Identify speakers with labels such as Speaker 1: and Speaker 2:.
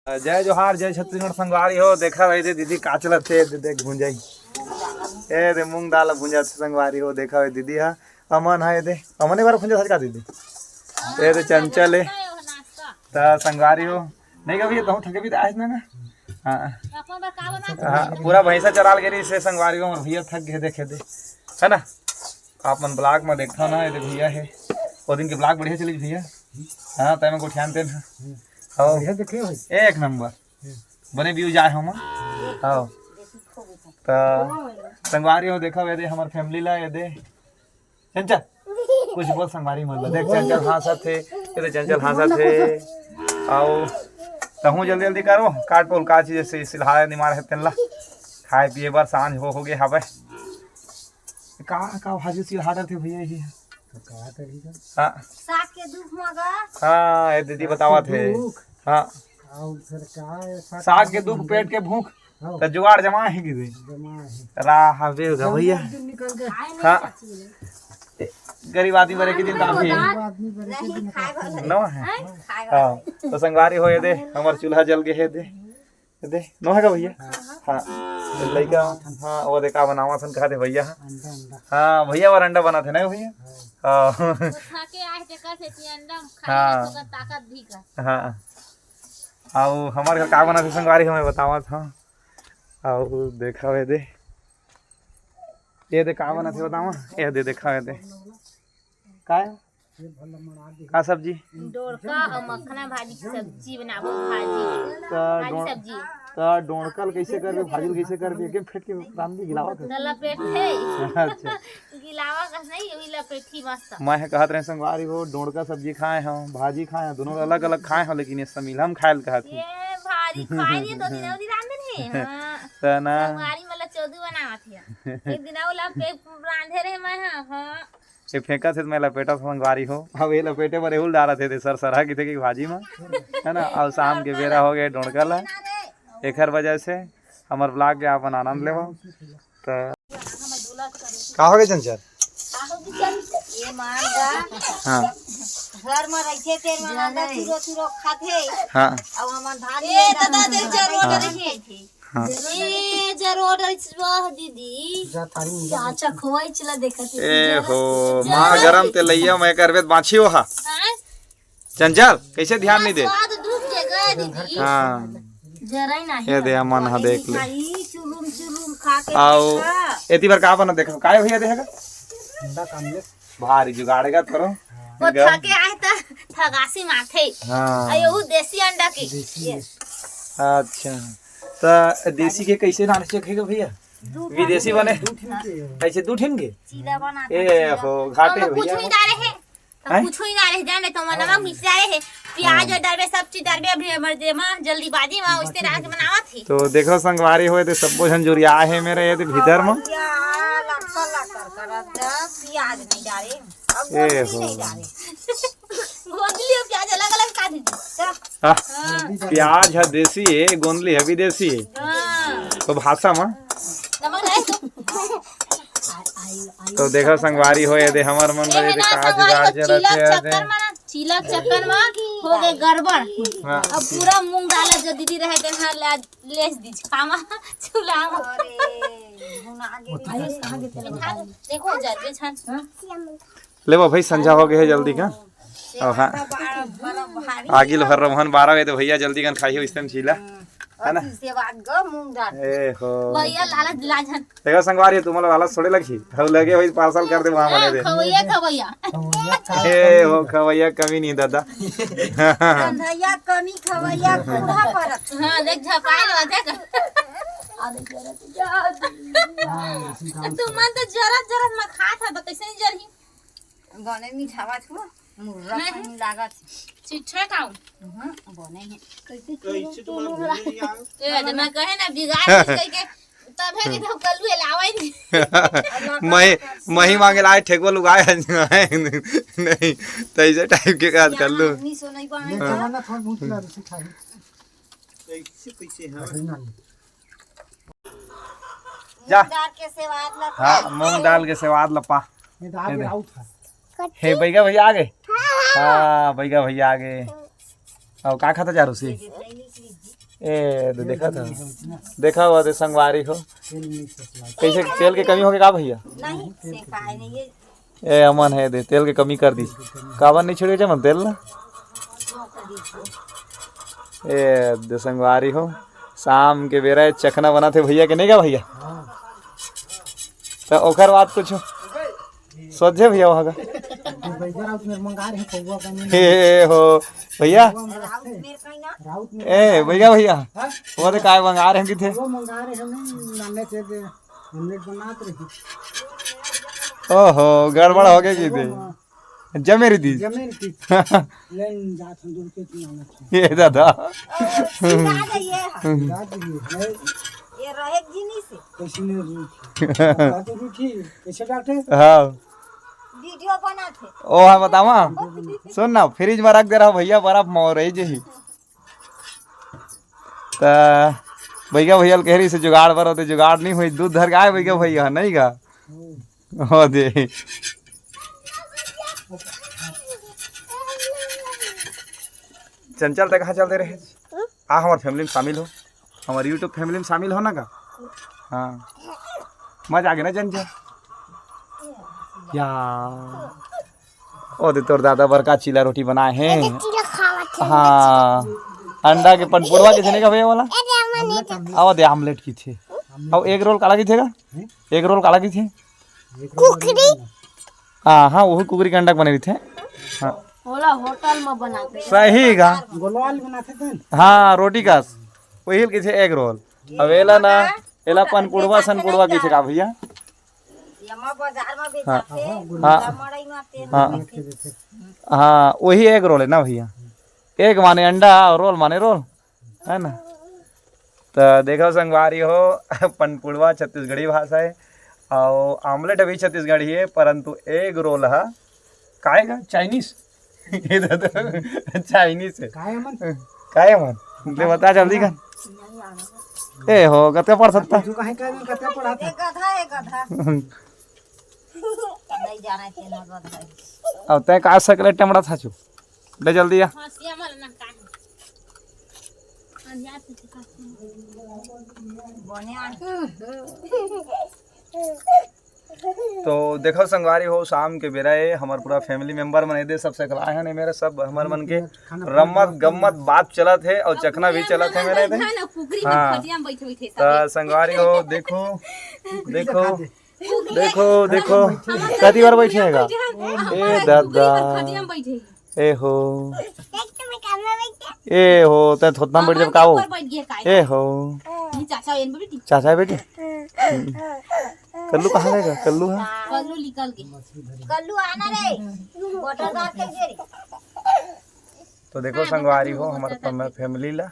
Speaker 1: जय जोहार जय छत्तीसगढ़ संगवारी हो। देखा भाई दीदी का चलत थे देख भुंजाई ए दे मूंग दाल भुंजा संगवारी हो। देखा भाई दीदी हा अमन है दे अमन एक बार भुंजा सच का दीदी ए दे चंचल है ता संगवारी हो नहीं कभी तो थके भी आज ना हां पूरा भैंसा चराल गेरी से संगवारी हो भैया थक गए देखे दे है ना। आप मन ब्लॉग में देखा ना ये भैया है वो दिन के ब्लॉग बढ़िया चली भैया। हाँ तय में को ध्यान देना हाँ एक नंबर बने व्यू जाए हम हाँ तो संगवारी हो। देखा वे दे हमार फैमिली ला ये दे चंचल कुछ बोल संगवारी मतलब देख चंचल हंसा थे ये तो चंचल हंसा थे आओ तहूँ जल्दी जल्दी करो काट पोल का चीज से सिलहा निमार है तेला खाए पिए बार सांझ हो गए हवे का भाजी सिलहा थे भैया ये हाँ
Speaker 2: साग के दुख मगा
Speaker 1: हाँ दीदी बतावा थे हाँ साग के दुख पेट के भूख तो जुगाड़ जमा है कि राह बेगा भैया। हाँ गरीब आदमी बड़े के दिन काफी नो है हाँ तो संगवारी हो ये दे हमार चूल्हा जल गए है दे नो है का भैया। हाँ लड़का हाँ वो देखा बनावा सन कहा थे भैया। हाँ भैया और अंडा बना थे ना भैया। हाँ हाँ आओ हमारे घर का बना थे संगवारी हमें बतावा था आओ देखा वे दे ये दे का बना थे बतावा ये दे देखा वे दे का सब्जी
Speaker 2: डोरका और मखना भाजी की सब्जी बनाबो भाजी सब्जी
Speaker 1: का डोणकल कैसे करबे भाजी कैसे करबे के फेट के राम भी गिलावा कर
Speaker 2: लपेट है
Speaker 1: अच्छा
Speaker 2: गिलावा का नहीं वही लपेटी मस्त
Speaker 1: मैं कहत रहे संगवारी हो डोणका सब्जी खाए हम भाजी खाए दोनों अलग अलग खाए हम लेकिन ये समिल हम खायल कहत
Speaker 2: ये भाजी खाई तो दिन उदी रांधन है हां
Speaker 1: तना
Speaker 2: संगवारी मतलब चौदू बनावत है एक दिन औला पे रांधे रहे मैं हां
Speaker 1: ये फेंका थे मैं लपेटा संगवारी हो अब ये लपेटे पर एहुल डाला थे सर सरहा की थे की भाजी में है ना। और शाम के बेरा हो गए डोणकल एक वजह से हमार ब्लॉग के अपन आनंद लेवा तो का हो गए चंचल
Speaker 2: ये मांगा
Speaker 1: हां
Speaker 2: घर में रखे तेल में मांगा चुरो खाथे
Speaker 1: हां
Speaker 2: अब हमार भाभी ए दादा दे जरूर रखे थे ए जरूर वाह दीदी चाचा खोई चला देखत
Speaker 1: ए हो मां गरम ते लइया मैं करबे बाछी हो हा चंचल कैसे ध्यान नहीं दे
Speaker 2: स्वाद डूब जाएगा दीदी
Speaker 1: हां
Speaker 2: जरा ही नहीं
Speaker 1: ये दे मन हा देख ले
Speaker 2: चुरुम खा के
Speaker 1: आओ एती बार का बना देखो काय भैया देगा अंडा कामले भारी जुगाड़ेगा करो
Speaker 2: वो थके आए त थगासी माथे
Speaker 1: हां
Speaker 2: आयो देसी अंडा के
Speaker 1: अच्छा तो देसी के कैसे नान से खाएगा भैया विदेशी बने कैसे दू ठिन के
Speaker 2: चीला बना
Speaker 1: ए हो घाटे
Speaker 2: कुछ
Speaker 1: भैया
Speaker 2: नहीं डाले है तो कुछ ही डाले जाने तो नमक मिर्च डाले है प्याज और डाले सब चीज डाले अभी मर्दे में जल्दीबाजी में उससे रात बनावा थी
Speaker 1: तो देखो संगवारी होए तो सब जन जुरिया है मेरे ये भीतर में
Speaker 2: प्याज नहीं डाले
Speaker 1: ए हो
Speaker 2: गोंदली और प्याज अलग अलग काट दी
Speaker 1: प्याज है देसी है गोंदली है विदेशी है तो भाषा में
Speaker 2: नमक डाले
Speaker 1: तो देखो संगवारी होए दे हमर मन रहे दे का जुगाड़ जरा दे
Speaker 2: चिलक चक्कर में हो गए गड़बड़
Speaker 1: हां
Speaker 2: अब पूरा मूंग डाला जो दीदी रहे थे हां लेस दी कामा चूल्हा में अरे देखो जल्दी छन
Speaker 1: ले भाई संझा हो गए है जल्दी का हां आगे भर रहन 12 बजे तो भैया जल्दी कन खाइयो इस टाइम छीला है ना
Speaker 2: से बाद गो मूंग दाल
Speaker 1: ए हो
Speaker 2: भैया लालच लाजन
Speaker 1: देखो संगवारी तुम्हारा लालच थोड़े लगी हम लगे भाई पार्सल कर दे वहां बने दे
Speaker 2: खवैया
Speaker 1: ए हो खवैया कमी नहीं दादा
Speaker 2: धैया कमी खवैया पूरा परत हां देख झपाए लो देख तुम मन तो जरा में खा था तो कैसे नहीं जरही बने मीठावा छो मुर्रा पानी लागत चिट्ठा खाओ बने है कैसे तुम ए जब मैं कहे ना बिगाड़ कह के तब है कि तो कलुए लावे नहीं
Speaker 1: मैं मांगे लाए ठेकवा लुगाए नहीं तैसे टाइप के काज कर लो
Speaker 2: नहीं सो नहीं पाए ना थोड़ा बहुत ला सिखाई
Speaker 1: कैसे कैसे हां
Speaker 2: जा दाल के सेवाद ला
Speaker 1: हां मूंग दाल के सेवाद लपा ये दाल आउट है हे बैगा भैया आ गए हाँ बैगा भैया आ गए और का खाता जा रही ए तो देखा था, देखा हुआ तो संगवारी हो कैसे तेल के कमी हो गए का भैया?
Speaker 2: नहीं सेकाए नहीं ये
Speaker 1: ए अमन है दे तेल के कमी कर दी कावन नहीं छिड़के जमन तेल ना ए दे संगवारी हो शाम के बेरा चखना बना थे भैया के नहीं का भैया? तो ओकर बात कुछ सोचे भैया वहाँ का हे हो भैया ए भैया भैया वो तो काय मंगा रहे हैं कि थे ओहो गड़बड़ हो गई की थे जमेरी दी ये दादा
Speaker 2: ये रहे जिनिस
Speaker 1: हाँ
Speaker 2: वीडियो बनाते
Speaker 1: ओ हाँ बतावा सुन ना फ्रिज में रख दे रहा भैया बर्फ में रही जी तो भैया भैया कह रही से जुगाड़ पर होते जुगाड़ नहीं हुई दूध धर के आए भैया भैया नहीं का हो दे चंचल तक कहाँ चलते रहे आ हमारे फैमिली में शामिल हो हमारे यूट्यूब फैमिली में शामिल हो ना का हाँ मजा आ गया ना चंचल या ओ दे तोर दादा बड़का चीला रोटी बनाए हैं हाँ अंडा के पनपुड़वा के थे का भैया वाला आओ दे आमलेट की थे और एग रोल काला की थे का एग रोल काला की थे कुकरी हाँ हाँ वही कुकरी के अंडा बने थे हाँ
Speaker 2: होटल में बनाते
Speaker 1: सही का हाँ रोटी का वही की थे एग रोल अब एला ना एला पनपुड़वा सनपुड़वा की थे का भैया
Speaker 2: बाजार में
Speaker 1: हाँ
Speaker 2: बेचते
Speaker 1: हाँ हाँ वही एग रोल है ना भैया एग माने अंडा और रोल माने रोल है ना तो देखो संगवारी हो पनपुड़वा छत्तीसगढ़ी भाषा है और आमलेट भी छत्तीसगढ़ी है परंतु एग रोल है काएगा चाइनीज चाइनीज है काहे मन ले बता जल्दी कर ए हो कते पढ़ सकता
Speaker 2: नहीं जाना थे ना गधा
Speaker 1: अब तय का सकले टमड़ा था छु ले जल्दी आ तो देखो संगवारी हो शाम के बेरा है हमार पूरा फैमिली मेंबर मन दे सबसे कला है मेरे सब हमार मन के रमत गम्मत बात चलत है और चखना भी चलत है मेरे दे हाँ तो संगवारी हो देखो देखो देखो देखो कती बार बैठेगा ए दादा ए हो ते थोतना बैठ जब काओ ए हो चाचा बेटी कल्लू कहाँ रहेगा कल्लू है
Speaker 2: कल्लू निकल गए कल्लू आना रे बटर डाल के
Speaker 1: तो देखो संगवारी हो हमारे फैमिली ला